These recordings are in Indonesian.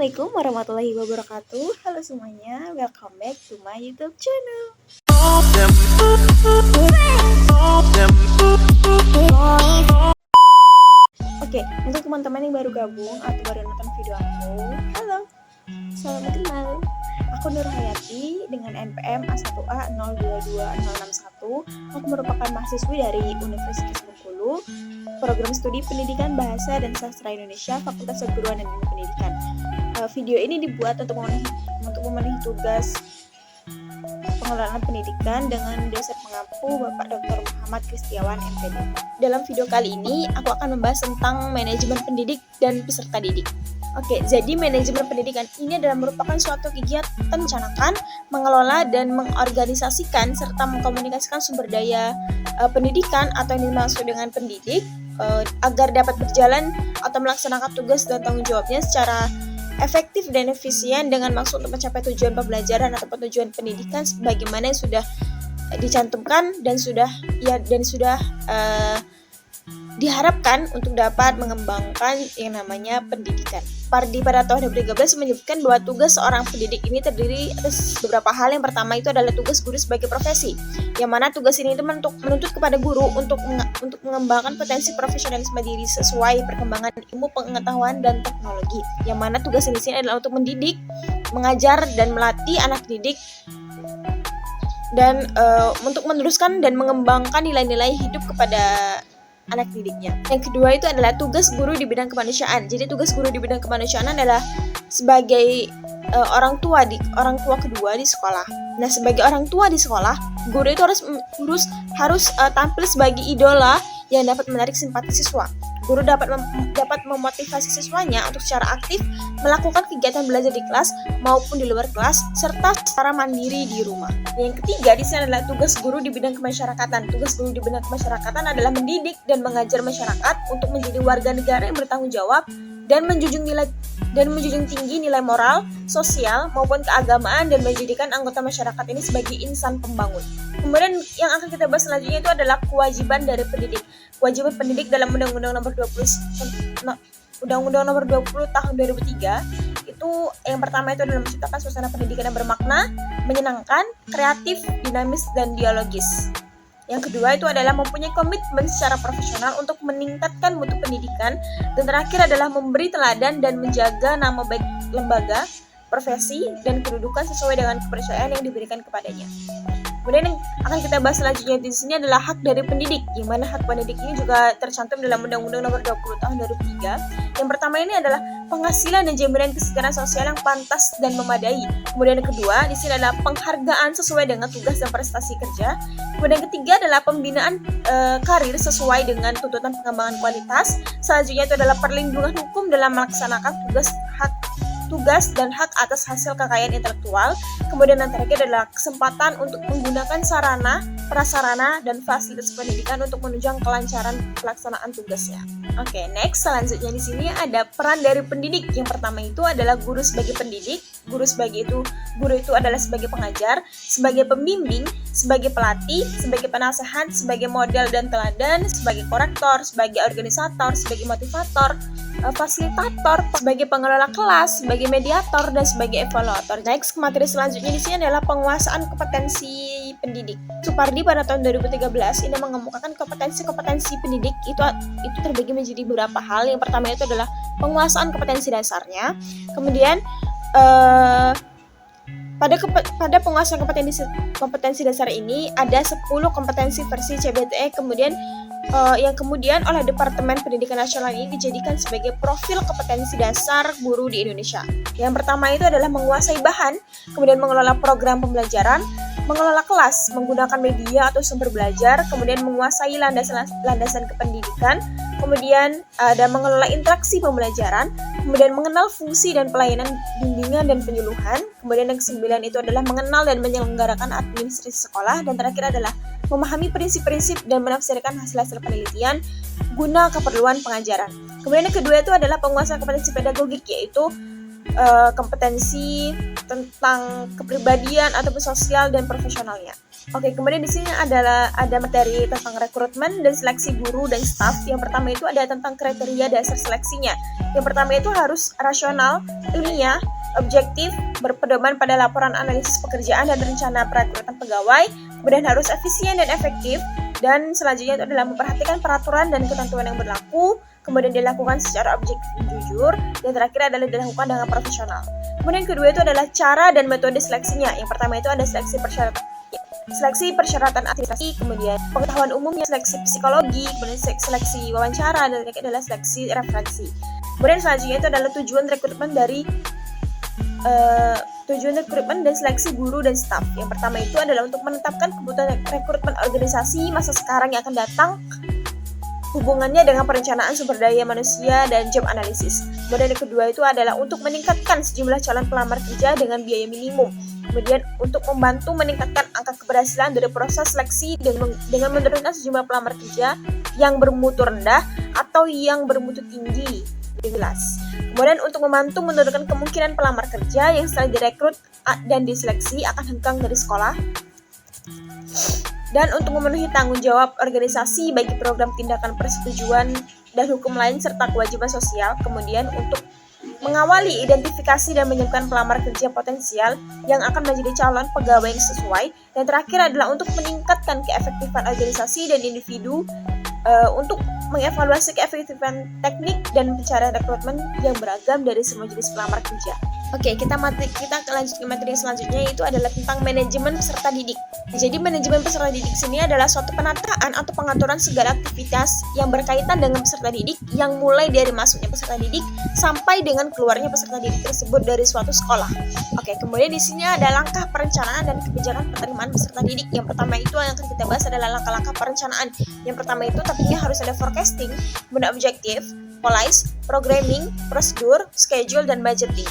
Assalamualaikum warahmatullahi wabarakatuh. Halo semuanya, welcome back to my YouTube channel. Oke, untuk teman-teman yang baru gabung atau baru nonton video aku, halo, salam kenal. Aku Nur Hayati dengan NPM A1A022061. Aku merupakan mahasiswi dari Universitas Bengkulu, Program Studi Pendidikan Bahasa dan Sastra Indonesia, Fakultas Keguruan dan Ilmu Pendidikan. Video ini dibuat untuk memenuhi tugas pengelolaan pendidikan dengan dosen pengampu Bapak Dr. Muhammad Kristiawan MPD. Dalam video kali ini, aku akan membahas tentang manajemen pendidik dan peserta didik. Oke, jadi manajemen pendidikan ini adalah merupakan suatu kegiatan merencanakan, mengelola, dan mengorganisasikan serta mengkomunikasikan sumber daya pendidikan atau yang dimaksud dengan pendidik agar dapat berjalan atau melaksanakan tugas dan tanggung jawabnya secara efektif dan efisien dengan maksud untuk mencapai tujuan pembelajaran atau tujuan pendidikan sebagaimana yang sudah dicantumkan dan sudah diharapkan untuk dapat mengembangkan yang namanya pendidikan. Pardi pada tahun 2013 menyebutkan bahwa tugas seorang pendidik ini terdiri atas beberapa hal. Yang pertama itu adalah tugas guru sebagai profesi, yang mana tugas ini itu menuntut kepada guru untuk mengembangkan potensi profesionalisme diri sesuai perkembangan ilmu pengetahuan dan teknologi. Yang mana tugas ini adalah untuk mendidik, mengajar dan melatih anak didik dan untuk meneruskan dan mengembangkan nilai-nilai hidup kepada anak didiknya. Yang kedua itu adalah tugas guru di bidang kemanusiaan. Jadi tugas guru di bidang kemanusiaan adalah sebagai orang tua kedua di sekolah. Nah, sebagai orang tua di sekolah, guru itu harus tampil sebagai idola yang dapat menarik simpati siswa. Guru dapat memotivasi siswanya untuk secara aktif melakukan kegiatan belajar di kelas maupun di luar kelas serta secara mandiri di rumah. Yang ketiga di sini adalah tugas guru di bidang kemasyarakatan. Tugas guru di bidang kemasyarakatan adalah mendidik dan mengajar masyarakat untuk menjadi warga negara yang bertanggung jawab dan menjunjung tinggi nilai moral, sosial maupun keagamaan dan menjadikan anggota masyarakat ini sebagai insan pembangun. Kemudian yang akan kita bahas selanjutnya itu adalah kewajiban dari pendidik. Kewajiban pendidik dalam Undang-Undang Nomor 20 Tahun 2003 itu yang pertama itu adalah menciptakan suasana pendidikan yang bermakna, menyenangkan, kreatif, dinamis dan dialogis. Yang kedua itu adalah mempunyai komitmen secara profesional untuk meningkatkan mutu pendidikan, dan terakhir adalah memberi teladan dan menjaga nama baik lembaga, profesi, dan kedudukan sesuai dengan kepercayaan yang diberikan kepadanya. Kemudian yang akan kita bahas selanjutnya di sini adalah hak dari pendidik, di mana hak pendidik ini juga tercantum dalam Undang-Undang Nomor 20 Tahun 2003. Yang pertama ini adalah penghasilan dan jaminan kesejahteraan sosial yang pantas dan memadai. Kemudian yang kedua di sini adalah penghargaan sesuai dengan tugas dan prestasi kerja. Kemudian yang ketiga adalah pembinaan karir sesuai dengan tuntutan pengembangan kualitas. Selanjutnya itu adalah perlindungan hukum dalam melaksanakan tugas dan hak atas hasil kekayaan intelektual. Kemudian yang terakhir adalah kesempatan untuk menggunakan sarana, prasarana, dan fasilitas pendidikan untuk menunjang kelancaran pelaksanaan tugasnya. Oke, next selanjutnya di sini ada peran dari pendidik. Yang pertama itu adalah guru sebagai pendidik. Guru itu adalah sebagai pengajar, sebagai pembimbing, sebagai pelatih, sebagai penasehat, sebagai model dan teladan, sebagai korektor, sebagai organisator, sebagai motivator, fasilitator, sebagai pengelola kelas, sebagai mediator, dan sebagai evaluator. Next, materi selanjutnya di sini adalah penguasaan kompetensi pendidik. Supardi pada tahun 2013 ini mengemukakan kompetensi pendidik itu terbagi menjadi beberapa hal. Yang pertama itu adalah penguasaan kompetensi dasarnya. Kemudian pada penguasaan kompetensi dasar ini ada 10 kompetensi versi CBTE yang kemudian oleh Departemen Pendidikan Nasional ini dijadikan sebagai profil kompetensi dasar guru di Indonesia. Yang pertama itu adalah menguasai bahan, kemudian mengelola program pembelajaran, mengelola kelas, menggunakan media atau sumber belajar, kemudian menguasai landasan kependidikan, kemudian ada mengelola interaksi pembelajaran, kemudian mengenal fungsi dan pelayanan bimbingan dan penyuluhan, kemudian yang ke-9 itu adalah mengenal dan menyelenggarakan administrasi sekolah, dan terakhir adalah memahami prinsip-prinsip dan menafsirkan hasil-hasil penelitian guna keperluan pengajaran. Kemudian yang kedua itu adalah penguasaan kompetensi pedagogik, yaitu kompetensi tentang kepribadian ataupun sosial dan profesionalnya. Oke, kemudian di sini ada materi tentang rekrutmen dan seleksi guru dan staf. Yang pertama itu ada tentang kriteria dasar seleksinya. Yang pertama itu harus rasional, ilmiah, objektif, berpedoman pada laporan analisis pekerjaan dan rencana perekrutan pegawai, kemudian harus efisien dan efektif, dan selanjutnya itu adalah memperhatikan peraturan dan ketentuan yang berlaku, kemudian dilakukan secara objektif dan jujur, dan terakhir adalah dilakukan dengan profesional. Kemudian kedua itu adalah cara dan metode seleksinya. Yang pertama itu ada seleksi persyaratan administrasi, kemudian pengetahuan umumnya, seleksi psikologi, kemudian seleksi wawancara, dan terakhir adalah seleksi referensi. Kemudian selanjutnya itu adalah tujuan rekrutmen dan seleksi guru dan staf. Yang pertama itu adalah untuk menetapkan kebutuhan rekrutmen organisasi masa sekarang yang akan datang, hubungannya dengan perencanaan sumber daya manusia dan job analysis. Kemudian yang kedua itu adalah untuk meningkatkan sejumlah calon pelamar kerja dengan biaya minimum. Kemudian untuk membantu meningkatkan angka keberhasilan dari proses seleksi dengan menurunkan sejumlah pelamar kerja yang bermutu rendah atau yang bermutu tinggi. Jelas. Kemudian untuk membantu menurunkan kemungkinan pelamar kerja yang setelah direkrut dan diseleksi akan hengkang dari sekolah. Dan untuk memenuhi tanggung jawab organisasi bagi program tindakan persetujuan dan hukum lain serta kewajiban sosial. Kemudian untuk mengawali identifikasi dan menyiapkan pelamar kerja potensial yang akan menjadi calon pegawai yang sesuai. Dan terakhir adalah untuk meningkatkan keefektifan organisasi dan individu untuk mengevaluasi keefektifan teknik dan pencarian rekrutmen yang beragam dari semua jenis pelamar kerja. Oke, kita lanjut ke materi yang selanjutnya, yaitu adalah tentang manajemen peserta didik. Jadi manajemen peserta didik sini adalah suatu penataan atau pengaturan segala aktivitas yang berkaitan dengan peserta didik, yang mulai dari masuknya peserta didik sampai dengan keluarnya peserta didik tersebut dari suatu sekolah. Oke, kemudian di sini ada langkah perencanaan dan kebijakan penerimaan peserta didik. Yang pertama itu yang akan kita bahas adalah langkah-langkah perencanaan. Yang pertama itu tentunya harus ada forecasting, kemudian objektif, policy, programming, prosedur, schedule, dan budgeting.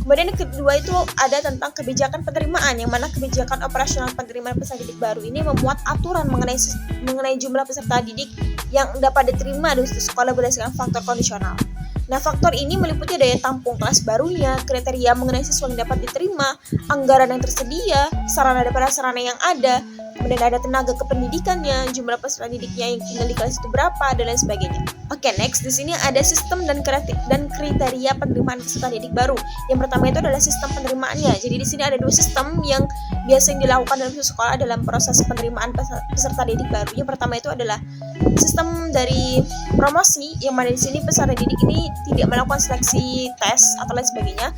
Kemudian yang kedua itu ada tentang kebijakan penerimaan, yang mana kebijakan operasional penerimaan peserta didik baru ini memuat aturan mengenai jumlah peserta didik yang dapat diterima di sekolah berdasarkan faktor kondisional. Nah, faktor ini meliputi daya tampung kelas barunya, kriteria mengenai siswa yang dapat diterima, anggaran yang tersedia, sarana daripada sarana yang ada, kemudian ada tenaga kependidikannya, jumlah peserta didiknya yang tinggal di kelas itu berapa, dan lain sebagainya. Oke, next di sini ada sistem dan kriteria penerimaan peserta didik baru. Yang pertama itu adalah sistem penerimaannya. Jadi di sini ada dua sistem yang biasanya dilakukan dalam sekolah dalam proses penerimaan peserta didik baru. Yang pertama itu adalah sistem dari promosi, yang mana di sini peserta didik ini tidak melakukan seleksi tes atau lain sebagainya.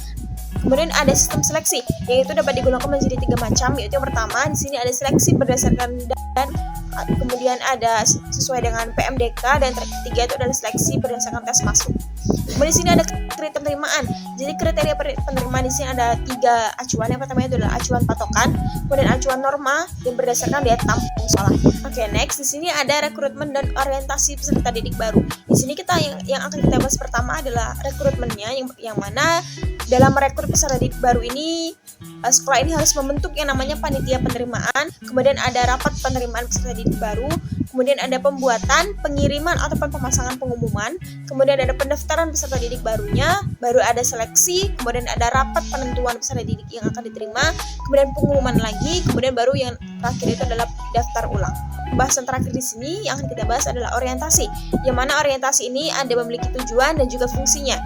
Kemudian ada sistem seleksi, yaitu dapat digolongkan menjadi 3 macam, yaitu yang pertama di sini ada seleksi berdasarkan dan kemudian ada sesuai dengan PMDK, dan ketiga itu adalah seleksi berdasarkan tes masuk. Kemudian di sini ada kriteria penerimaan. Jadi kriteria penerimaan di sini ada 3 acuan. Yang pertama itu adalah acuan patokan, kemudian acuan norma yang berdasarkan daya tampung sekolah. Oke, next di sini ada rekrutmen dan orientasi peserta didik baru. Di sini kita yang akan kita bahas pertama adalah rekrutmennya, yang mana dalam merekrut peserta didik baru ini sekolah ini harus membentuk yang namanya panitia penerimaan, kemudian ada rapat penerimaan peserta didik baru, kemudian ada pembuatan, pengiriman ataupun pemasangan pengumuman, kemudian ada pendaftaran peserta didik barunya, baru ada seleksi, kemudian ada rapat penentuan peserta didik yang akan diterima, kemudian pengumuman lagi, kemudian baru yang terakhir itu adalah daftar ulang. Pembahasan terakhir di sini yang akan kita bahas adalah orientasi, yang mana orientasi ini ada memiliki tujuan dan juga fungsinya.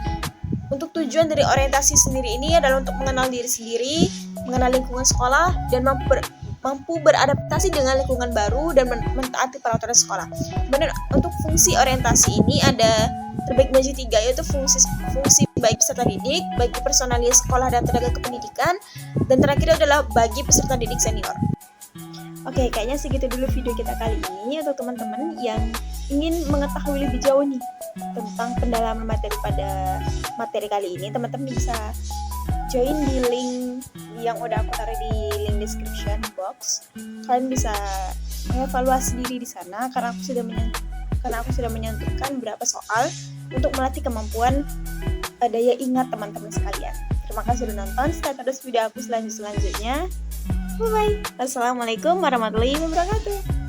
Untuk tujuan dari orientasi sendiri ini adalah untuk mengenal diri sendiri, mengenal lingkungan sekolah, dan mampu beradaptasi dengan lingkungan baru dan mentaati peraturan sekolah. Kemudian untuk fungsi orientasi ini ada terbagi menjadi 3, yaitu fungsi bagi peserta didik, bagi personalia sekolah dan tenaga kependidikan, dan terakhir adalah bagi peserta didik senior. Oke, kayaknya segitu dulu video kita kali ini. Untuk teman-teman yang ingin mengetahui lebih jauh nih tentang pendalaman materi pada materi kali ini, teman-teman bisa join di link yang udah aku taruh di link description box. Kalian bisa mengevaluasi diri di sana karena aku sudah menyantumkan beberapa soal untuk melatih kemampuan daya ingat teman-teman sekalian. Terima kasih sudah nonton. Stay terus video aku selanjutnya. Bye bye. Assalamualaikum warahmatullahi wabarakatuh.